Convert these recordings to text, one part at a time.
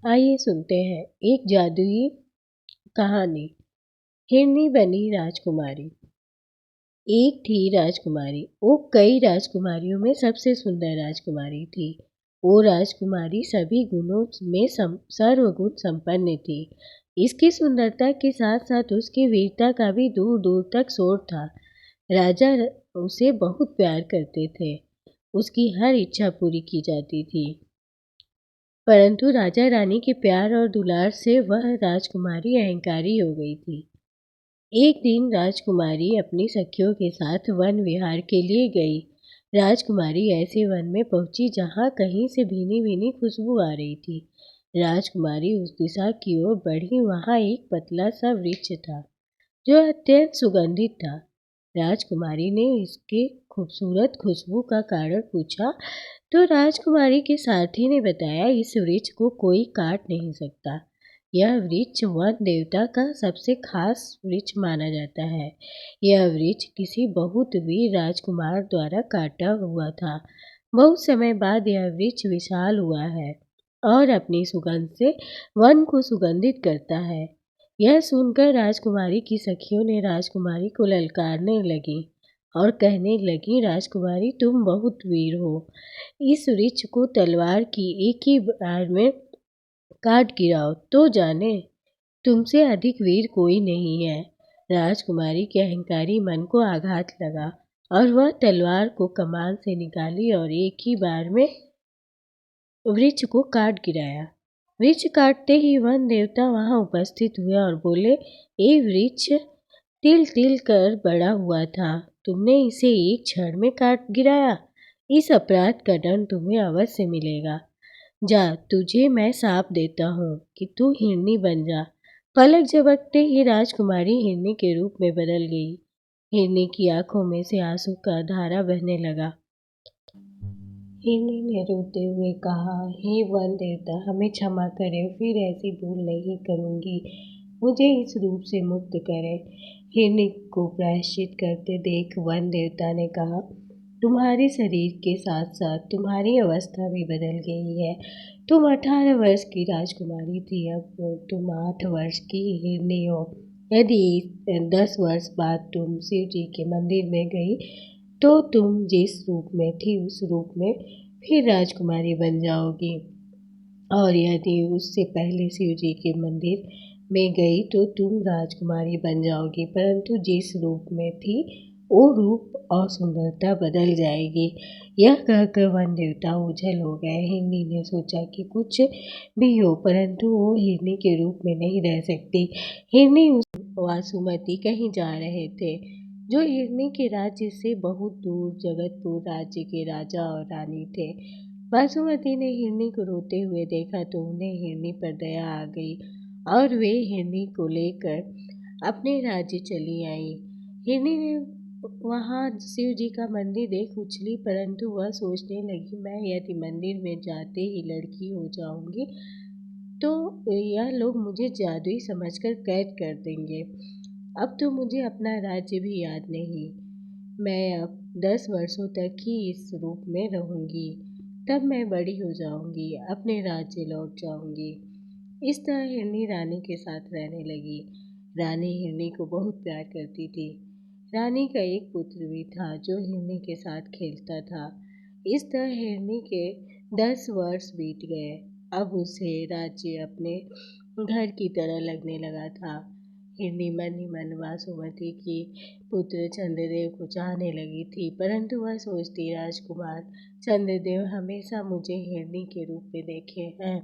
आइए सुनते हैं एक जादुई कहानी। हिरनी बनी राजकुमारी। एक थी राजकुमारी, वो कई राजकुमारियों में सबसे सुंदर राजकुमारी थी। वो राजकुमारी सभी गुणों में सर्वगुण संपन्न थी। इसकी सुंदरता के साथ साथ उसकी वीरता का भी दूर दूर तक शोर था। राजा उसे बहुत प्यार करते थे। उसकी हर इच्छा पूरी की जाती थी। परंतु राजा रानी के प्यार और दुलार से वह राजकुमारी अहंकारी हो गई थी। एक दिन राजकुमारी अपनी सखियों के साथ वन विहार के लिए गई। राजकुमारी ऐसे वन में पहुंची जहां कहीं से भीनी भीनी खुशबू आ रही थी। राजकुमारी उस दिशा की ओर बढ़ी। वहां एक पतला सा वृक्ष था जो अत्यंत सुगंधित था। राजकुमारी ने इसके खूबसूरत खुशबू का कारण पूछा तो राजकुमारी के सारथी ने बताया, इस वृक्ष को कोई काट नहीं सकता। यह वृक्ष वन देवता का सबसे खास वृक्ष माना जाता है। यह वृक्ष किसी बहुत वीर राजकुमार द्वारा काटा हुआ था। बहुत समय बाद यह वृक्ष विशाल हुआ है और अपनी सुगंध से वन को सुगंधित करता है। यह सुनकर राजकुमारी की सखियों ने राजकुमारी को ललकारने लगी और कहने लगी, राजकुमारी तुम बहुत वीर हो। इस वृक्ष को तलवार की एक ही बार में काट गिराओ तो जाने तुमसे अधिक वीर कोई नहीं है। राजकुमारी के अहंकारी मन को आघात लगा और वह तलवार को कमान से निकाली और एक ही बार में वृक्ष को काट गिराया। वृक्ष काटते ही वन देवता वहां उपस्थित हुए और बोले, ये वृक्ष तिल तिल कर बड़ा हुआ था, तुमने इसे एक क्षण में काट गिराया। इस अपराध का दंड तुम्हें अवश्य मिलेगा। जा, तुझे मैं शाप देता हूँ कि तू हिरनी बन जा। पलक झपकते ही राजकुमारी हिरनी के रूप में बदल गई। हिरनी की आंखों में से आंसू का धारा बहने लगा। हिरनी ने रोते हुए कहा, हे वन देवता, हमें क्षमा करें, फिर ऐसी भूल नहीं करूंगी। मुझे इस रूप से मुक्त करें। हिरनी को प्रायश्चित करते देख वन देवता ने कहा, तुम्हारे शरीर के साथ साथ तुम्हारी अवस्था भी बदल गई है। तुम 18 वर्ष की राजकुमारी थी, अब तुम 8 वर्ष की हिरनी हो। यदि 10 वर्ष बाद तुम शिव जी के मंदिर में गई तो तुम जिस रूप में थी उस रूप में फिर राजकुमारी बन जाओगी। और यदि उससे पहले शिव जी के मंदिर में गई तो तुम राजकुमारी बन जाओगी, परंतु जिस रूप में थी वो रूप और सुंदरता बदल जाएगी। यह कहकर वन देवता ओझल हो गए। हिरनी ने सोचा कि कुछ भी हो, परंतु वो हिरनी के रूप में नहीं रह सकती। हिरनी वासुमती कहीं जा रहे थे जो हिरनी के राज्य से बहुत दूर जगतपुर राज्य के राजा और रानी थे। वासुमती ने हिरनी को रोते हुए देखा तो उन्हें हिरनी पर दया आ गई और वे हिरनी को लेकर अपने राज्य चली आई। हिरनी ने वहाँ शिव जी का मंदिर देख उछली, परंतु वह सोचने लगी, मैं यदि मंदिर में जाते ही लड़की हो जाऊंगी तो यह लोग मुझे जादुई समझकर कैद कर देंगे। अब तो मुझे अपना राज्य भी याद नहीं। मैं अब 10 वर्षों तक ही इस रूप में रहूंगी, तब मैं बड़ी हो जाऊंगी, अपने राज्य लौट जाऊंगी। इस तरह हिरनी रानी के साथ रहने लगी। रानी हिरनी को बहुत प्यार करती थी। रानी का एक पुत्र भी था जो हिरनी के साथ खेलता था। इस तरह हिरनी के 10 वर्ष बीत गए। अब उसे राज्य अपने घर की तरह लगने लगा था। हिरनी मन ही मन वासुमती की पुत्र चंद्रदेव को चाहने लगी थी, परंतु वह सोचती, राजकुमार चंद्रदेव हमेशा मुझे हिरनी के रूप में देखे हैं,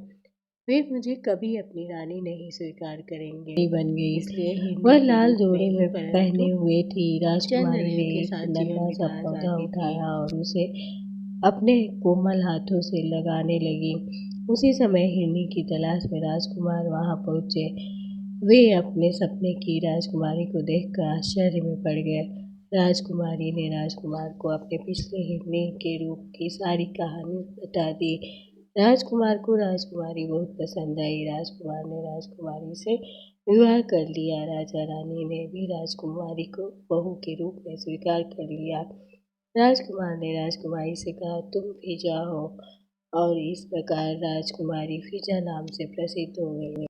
वे मुझे कभी अपनी रानी नहीं स्वीकार करेंगे। बन गई, इसलिए वह लाल जोड़े में पहने हुए थी। राजकुमारी ने एक नन्हा सा पौधा उठाया और उसे अपने कोमल हाथों से लगाने लगी। उसी समय हिरनी की तलाश में राजकुमार वहां पहुंचे। वे अपने सपने की राजकुमारी को देखकर आश्चर्य में पड़ गए। राजकुमारी ने राजकुमार को अपने पिछले हिरनी के रूप की सारी कहानी बता दी। राजकुमार को राजकुमारी बहुत पसंद आई। राजकुमार ने राजकुमारी से विवाह कर लिया। राजा रानी ने भी राजकुमारी को बहू के रूप में स्वीकार कर लिया। राजकुमार ने राजकुमारी से कहा, तुम भी जाओ और इस प्रकार राजकुमारी फिजा नाम से प्रसिद्ध हो गई।